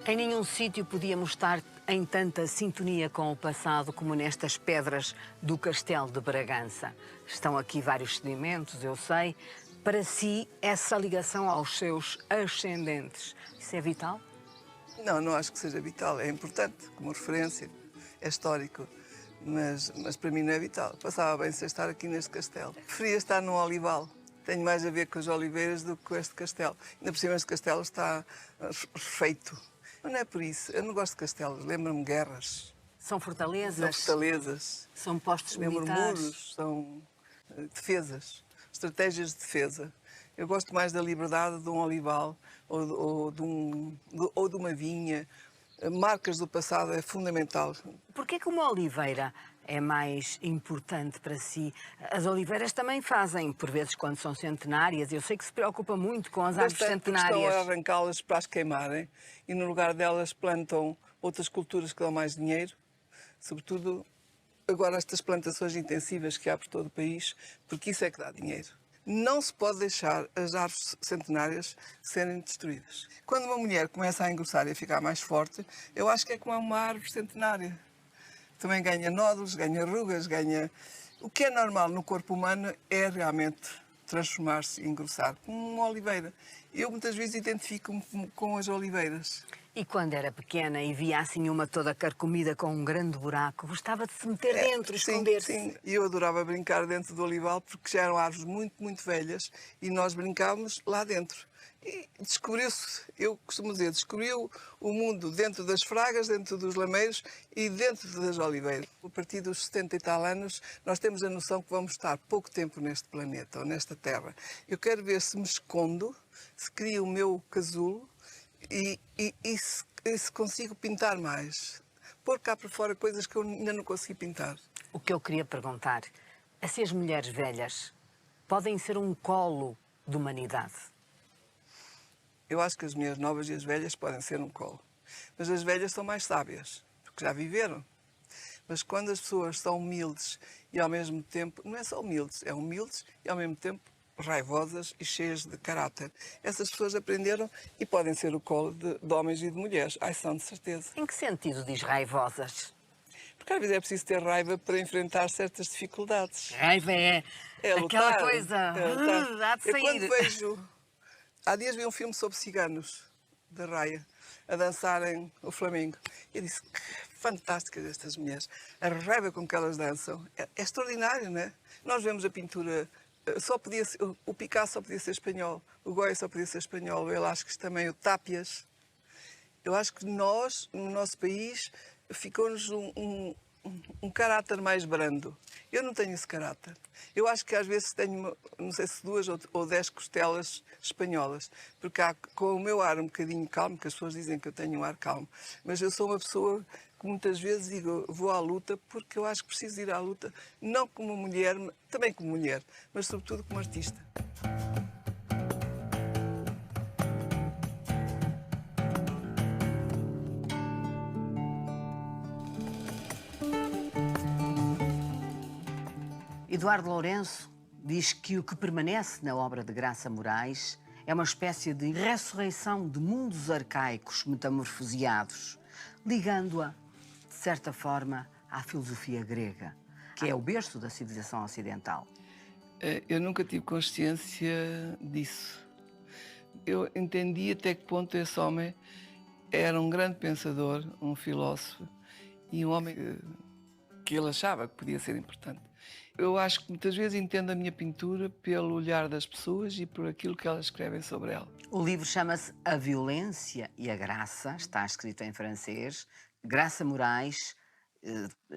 Em nenhum sítio podíamos estar em tanta sintonia com o passado como nestas pedras do Castelo de Bragança. Estão aqui vários sedimentos, eu sei. Para si, essa ligação aos seus ascendentes, isso é vital? Não, não acho que seja vital. É importante como referência, é histórico, mas para mim não é vital. Passava bem sem estar aqui neste castelo. Preferia estar num olival. Tenho mais a ver com as oliveiras do que com este castelo. Ainda por cima este castelo está refeito. Mas não é por isso. Eu não gosto de castelos. Lembro-me guerras. São fortalezas? São fortalezas. São postos Lembro militares? muros. São defesas. Estratégias de defesa. Eu gosto mais da liberdade de um olival ou de uma vinha. Marcas do passado é fundamental. Porquê que uma oliveira é mais importante para si? As oliveiras também fazem, por vezes, quando são centenárias. Eu sei que se preocupa muito com as árvores Bastante, porque estão a centenárias. arrancá-las para as queimarem e no lugar delas plantam outras culturas que dão mais dinheiro, sobretudo agora estas plantações intensivas que há por todo o país, porque isso é que dá dinheiro. Não se pode deixar as árvores centenárias serem destruídas. Quando uma mulher começa a engrossar e a ficar mais forte, eu acho que é como uma árvore centenária. Também ganha nódulos, ganha rugas, ganha... O que é normal no corpo humano é realmente transformar-se e engrossar, como uma oliveira. Eu muitas vezes identifico-me com as oliveiras. E quando era pequena e via assim uma toda carcomida com um grande buraco, gostava de se meter dentro, esconder-se. Sim, e eu adorava brincar dentro do olival porque já eram árvores muito, muito velhas e nós brincávamos lá dentro. E descobriu-se, eu costumo dizer, descobriu o mundo dentro das fragas, dentro dos lameiros e dentro das oliveiras. A partir dos 70 e tal anos, nós temos a noção que vamos estar pouco tempo neste planeta ou nesta terra. Eu quero ver se me escondo, se crio o meu casulo e se consigo pintar mais. Pôr cá para fora coisas que eu ainda não consegui pintar. O que eu queria perguntar é se as mulheres velhas podem ser um colo de humanidade. Eu acho que as mulheres novas e as velhas podem ser um colo. Mas as velhas são mais sábias, porque já viveram. Mas quando as pessoas são humildes e ao mesmo tempo, não é só humildes, é humildes e ao mesmo tempo raivosas e cheias de caráter. Essas pessoas aprenderam e podem ser o colo de homens e de mulheres. Ai, são de certeza. Em que sentido diz raivosas? Porque às vezes é preciso ter raiva para enfrentar certas dificuldades. Raiva é É aquela lutar. coisa, É lutar. há de Eu quando sair. vejo... Há dias vi um filme sobre ciganos, da Raia, a dançarem o flamengo. Eu disse, que fantásticas estas mulheres. A raiva com que elas dançam é extraordinário, não é? Nós vemos a pintura, só podia ser, o Picasso só podia ser espanhol, o Goya só podia ser espanhol, o Velázquez também, o Tápias. Eu acho que nós, no nosso país, ficou-nos um caráter mais brando. Eu não tenho esse caráter. Eu acho que às vezes tenho, não sei se 2 ou 10 costelas espanholas, porque há, com o meu ar um bocadinho calmo, que as pessoas dizem que eu tenho um ar calmo, mas eu sou uma pessoa que muitas vezes digo, vou à luta porque eu acho que preciso ir à luta, não como mulher, também como mulher, mas sobretudo como artista. Eduardo Lourenço diz que o que permanece na obra de Graça Moraes é uma espécie de ressurreição de mundos arcaicos metamorfoseados, ligando-a, de certa forma, à filosofia grega, que é o berço da civilização ocidental. Eu nunca tive consciência disso. Eu entendi até que ponto esse homem era um grande pensador, um filósofo e um homem que ele achava que podia ser importante. Eu acho que muitas vezes entendo a minha pintura pelo olhar das pessoas e por aquilo que elas escrevem sobre ela. O livro chama-se A Violência e a Graça, está escrito em francês. Graça Moraes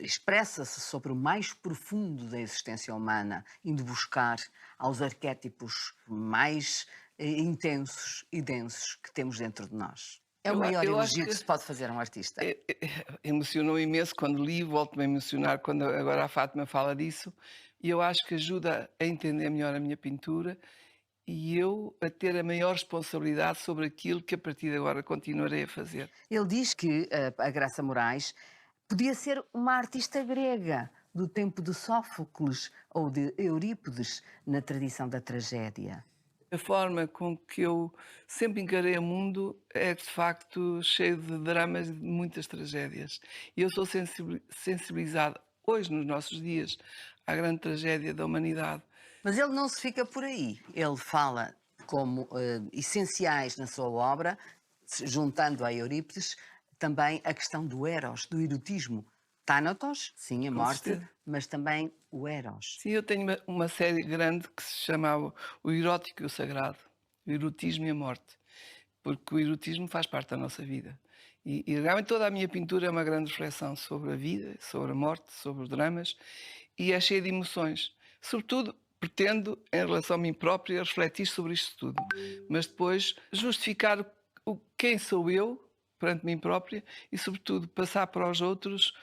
expressa-se sobre o mais profundo da existência humana, indo buscar aos arquétipos mais intensos e densos que temos dentro de nós. É o maior eu acho elogio que se pode fazer a um artista. Emocionou imenso quando li, volto-me a emocionar quando agora a Fátima fala disso, e eu acho que ajuda a entender melhor a minha pintura e eu a ter a maior responsabilidade sobre aquilo que a partir de agora continuarei a fazer. Ele diz que a Graça Moraes podia ser uma artista grega do tempo de Sófocles ou de Eurípides na tradição da tragédia. A forma com que eu sempre encarei o mundo é, de facto, cheio de dramas e de muitas tragédias. E eu sou sensibilizada, hoje, nos nossos dias, à grande tragédia da humanidade. Mas ele não se fica por aí. Ele fala como essenciais na sua obra, juntando a Eurípides, também a questão do eros, do erotismo. Thanatos, sim, a Com morte, certeza. mas também o eros. Sim, eu tenho uma série grande que se chamava O Erótico e o Sagrado, o erotismo e a morte, porque o erotismo faz parte da nossa vida. E realmente toda a minha pintura é uma grande reflexão sobre a vida, sobre a morte, sobre os dramas, e é cheia de emoções. Sobretudo, pretendo, em relação a mim própria, refletir sobre isto tudo, mas depois justificar quem sou eu perante mim própria e, sobretudo, passar para os outros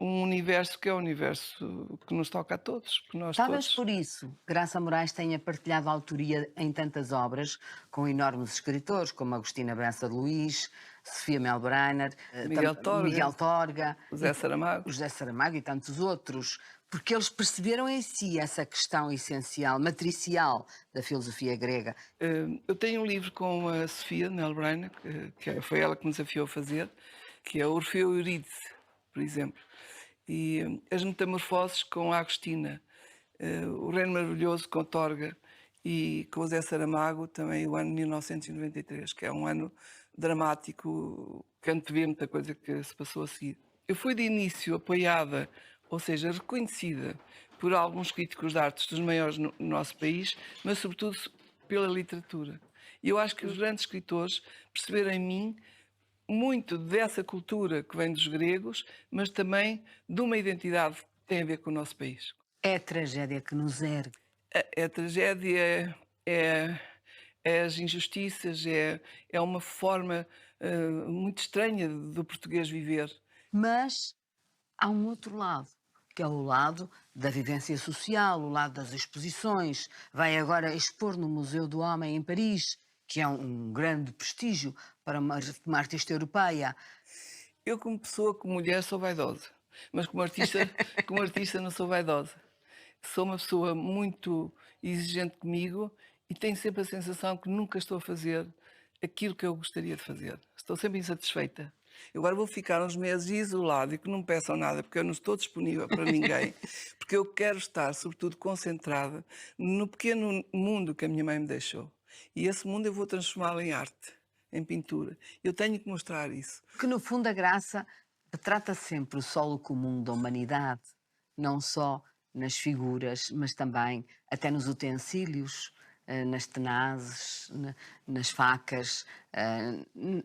um universo que é o universo que nos toca a todos, que nós Talvez todos. por isso, Graça Moraes tenha partilhado a autoria em tantas obras com enormes escritores como Agostina Bessa de Luís, Sofia Melbrenner, Miguel Miguel Torga, Torga, José Saramago. José Saramago e tantos outros, porque eles perceberam em si essa questão essencial, matricial da filosofia grega. Eu tenho um livro com a Sofia Melbrenner, foi ela que me desafiou a fazer, que é Orfeu e Eurídice, por exemplo. E as Metamorfoses com a Agostina, o Reino Maravilhoso com Torga e com o Zé Saramago, também o ano 1993, que é um ano dramático, que antevê muita coisa que se passou a seguir. Eu fui de início apoiada, ou seja, reconhecida por alguns críticos de artes dos maiores no nosso país, mas sobretudo pela literatura. E eu acho que os grandes escritores perceberam em mim muito dessa cultura que vem dos gregos, mas também de uma identidade que tem a ver com o nosso país. É a tragédia que nos ergue. A tragédia é, é as injustiças, é uma forma muito estranha do português viver. Mas há um outro lado, que é o lado da vivência social, o lado das exposições. Vai agora expor no Museu do Homem em Paris, que é um grande prestígio para uma artista europeia. Eu, como pessoa, como mulher, sou vaidosa, mas como artista não sou vaidosa. Sou uma pessoa muito exigente comigo e tenho sempre a sensação que nunca estou a fazer aquilo que eu gostaria de fazer. Estou sempre insatisfeita. Eu agora vou ficar uns meses isolado e que não me peçam nada, porque eu não estou disponível para ninguém, porque eu quero estar, sobretudo, concentrada no pequeno mundo que a minha mãe me deixou. E esse mundo eu vou transformá-lo em arte, em pintura. Eu tenho que mostrar isso. Que no fundo a graça retrata sempre o solo comum da humanidade, não só nas figuras, mas também até nos utensílios, nas tenazes, nas facas,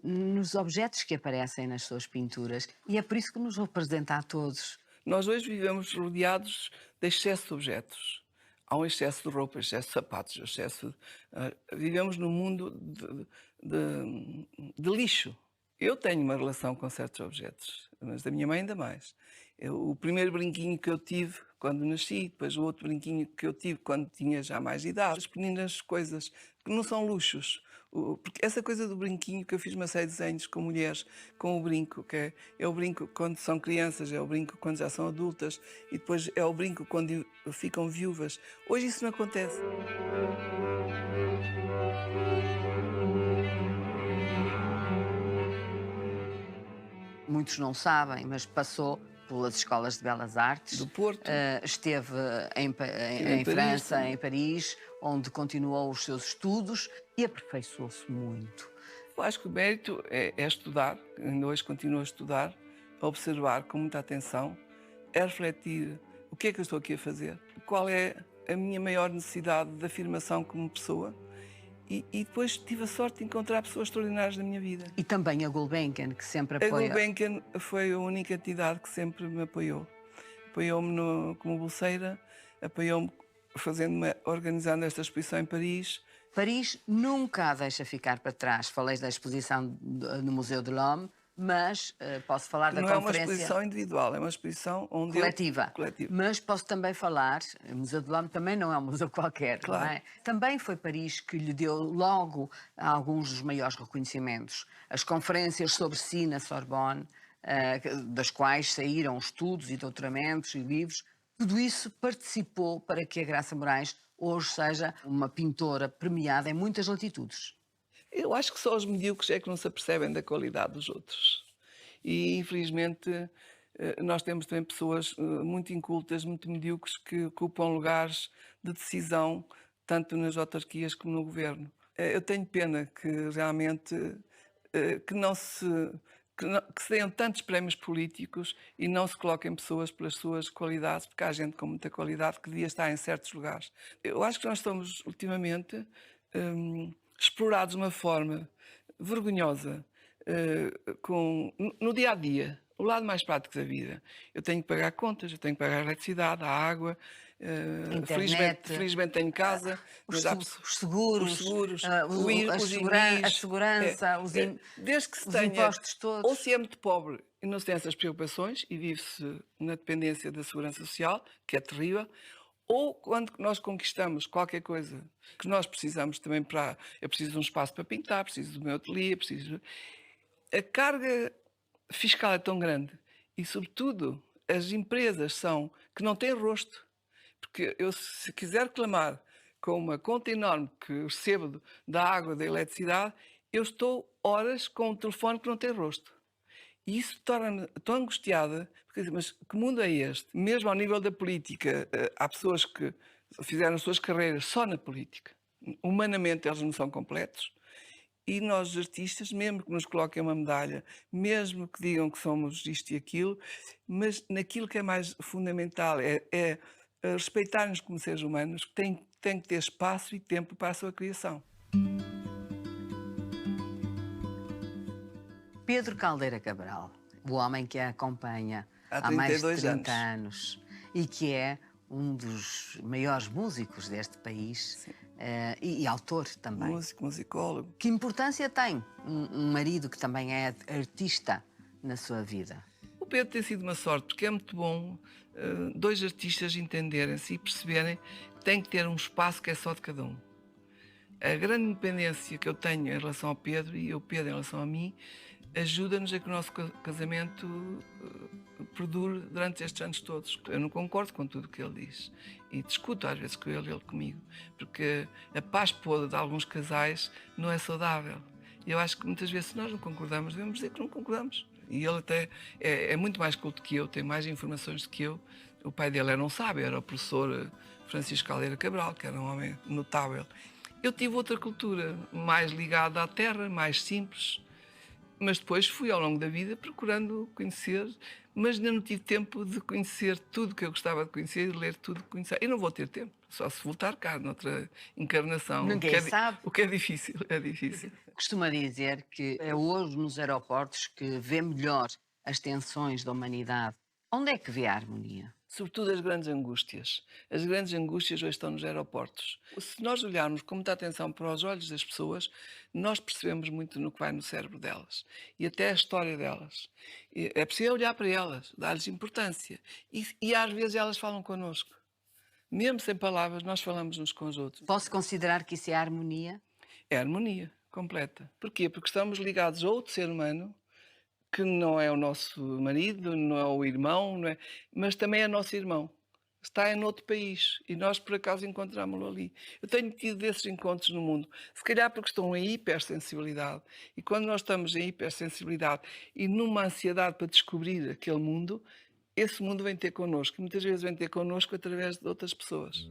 nos objetos que aparecem nas suas pinturas. E é por isso que nos representa a todos. Nós hoje vivemos rodeados de excesso de objetos. Há um excesso de roupa, excesso de sapatos, vivemos num mundo de lixo. Eu tenho uma relação com certos objetos, mas da minha mãe ainda mais. O primeiro brinquinho que eu tive quando nasci, depois o outro brinquinho que eu tive quando tinha já mais idade. As pequenas coisas que não são luxos. Porque essa coisa do brinquinho, que eu fiz uma série de desenhos com mulheres, com o brinco, é o brinco quando são crianças, é o brinco quando já são adultas e depois é o brinco quando ficam viúvas. Hoje isso não acontece. Muitos não sabem, mas passou pelas escolas de belas artes, Do Porto, esteve estive em em Paris França, também. em Paris, onde continuou os seus estudos e aperfeiçoou-se muito. Eu acho que o mérito é estudar, ainda hoje continuo a estudar, a observar com muita atenção, a refletir o que é que eu estou aqui a fazer, qual é a minha maior necessidade de afirmação como pessoa e depois tive a sorte de encontrar pessoas extraordinárias na minha vida. E também a Gulbenkian, que sempre A apoia. Gulbenkian foi a única entidade que sempre me apoiou. Apoiou-me como bolseira, apoiou-me organizando esta exposição em Paris. Paris nunca a deixa ficar para trás. Falei da exposição no Museu de l'Homme, mas posso falar da Não é uma conferência exposição individual, é uma exposição onde coletiva. coletiva. Mas posso também falar, o Museu de l'Homme também não é um museu qualquer, não Claro. é? Também foi Paris que lhe deu logo alguns dos maiores reconhecimentos. As conferências sobre si na Sorbonne, das quais saíram estudos e doutoramentos e livros, Tudo isso participou para que a Graça Moraes hoje seja uma pintora premiada em muitas latitudes. Eu acho que só os medíocres é que não se apercebem da qualidade dos outros. E, infelizmente, nós temos também pessoas muito incultas, muito medíocres, que ocupam lugares de decisão, tanto nas autarquias como no governo. Eu tenho pena que realmente que não se que se deem tantos prémios políticos e não se coloquem pessoas pelas suas qualidades, porque há gente com muita qualidade que devia estar em certos lugares. Eu acho que nós estamos ultimamente explorados de uma forma vergonhosa no dia a dia, o lado mais prático da vida. Eu tenho que pagar contas, eu tenho que pagar a eletricidade, a água. A Felizmente, internet, felizmente tenho casa, mas há os os seguros, seguros, a os a IMIs. segurança, Desde que se os tenha, impostos ou todos. se é muito pobre e não se tem essas preocupações e vive-se na dependência da segurança social, que é terrível, ou quando nós conquistamos qualquer coisa que nós precisamos também para. Eu preciso de um espaço para pintar, preciso do meu ateliê, preciso. A carga fiscal é tão grande e, sobretudo, as empresas são que não têm rosto. Porque eu, se quiser reclamar com uma conta enorme que recebo da água, da eletricidade, eu estou horas com um telefone que não tem rosto. E isso torna-me tão angustiada, porque digo, mas que mundo é este? Mesmo ao nível da política, há pessoas que fizeram as suas carreiras só na política. Humanamente eles não são completos. E nós, artistas, mesmo que nos coloquem uma medalha, mesmo que digam que somos isto e aquilo, mas naquilo que é mais fundamental é respeitar-nos como seres humanos, que têm que ter espaço e tempo para a sua criação. Pedro Caldeira Cabral, o homem que a acompanha Há há mais de 32 30 anos. anos e que é um dos maiores músicos deste país, e autor também. Músico, musicólogo. Que importância tem um marido que também é artista na sua vida? O Pedro tem sido uma sorte, porque é muito bom dois artistas entenderem-se e perceberem que têm que ter um espaço que é só de cada um. A grande independência que eu tenho em relação ao Pedro e o Pedro em relação a mim ajuda-nos a que o nosso casamento perdure durante estes anos todos. Eu não concordo com tudo o que ele diz e discuto às vezes com ele comigo, porque a paz podre de alguns casais não é saudável. Eu acho que muitas vezes, se nós não concordamos, devemos dizer que não concordamos. E ele até é muito mais culto que eu, tem mais informações do que eu. O pai dele era um sábio, era o professor Francisco Caldeira Cabral, que era um homem notável. Eu tive outra cultura, mais ligada à terra, mais simples, mas depois fui ao longo da vida procurando conhecer, mas ainda não tive tempo de conhecer tudo que eu gostava de conhecer e de ler tudo que conhecer. E não vou ter tempo, só se voltar cá noutra encarnação. Ninguém sabe. O que é difícil, é difícil. Costuma dizer que é hoje nos aeroportos que vê melhor as tensões da humanidade. Onde é que vê a harmonia? Sobretudo as grandes angústias. As grandes angústias hoje estão nos aeroportos. Se nós olharmos com muita atenção para os olhos das pessoas, nós percebemos muito no que vai no cérebro delas e até a história delas. É preciso olhar para elas, dar-lhes importância. E às vezes elas falam connosco. Mesmo sem palavras, nós falamos uns com os outros. Posso considerar que isso é harmonia? É harmonia completa. Porquê? Porque estamos ligados a outro ser humano que não é o nosso marido, não é o irmão, não é, mas também é nosso irmão. Está em outro país e nós por acaso encontramos-lo ali. Eu tenho tido desses encontros no mundo, se calhar porque estão em hipersensibilidade. E quando nós estamos em hipersensibilidade e numa ansiedade para descobrir aquele mundo, esse mundo vem ter connosco. E muitas vezes vem ter connosco através de outras pessoas.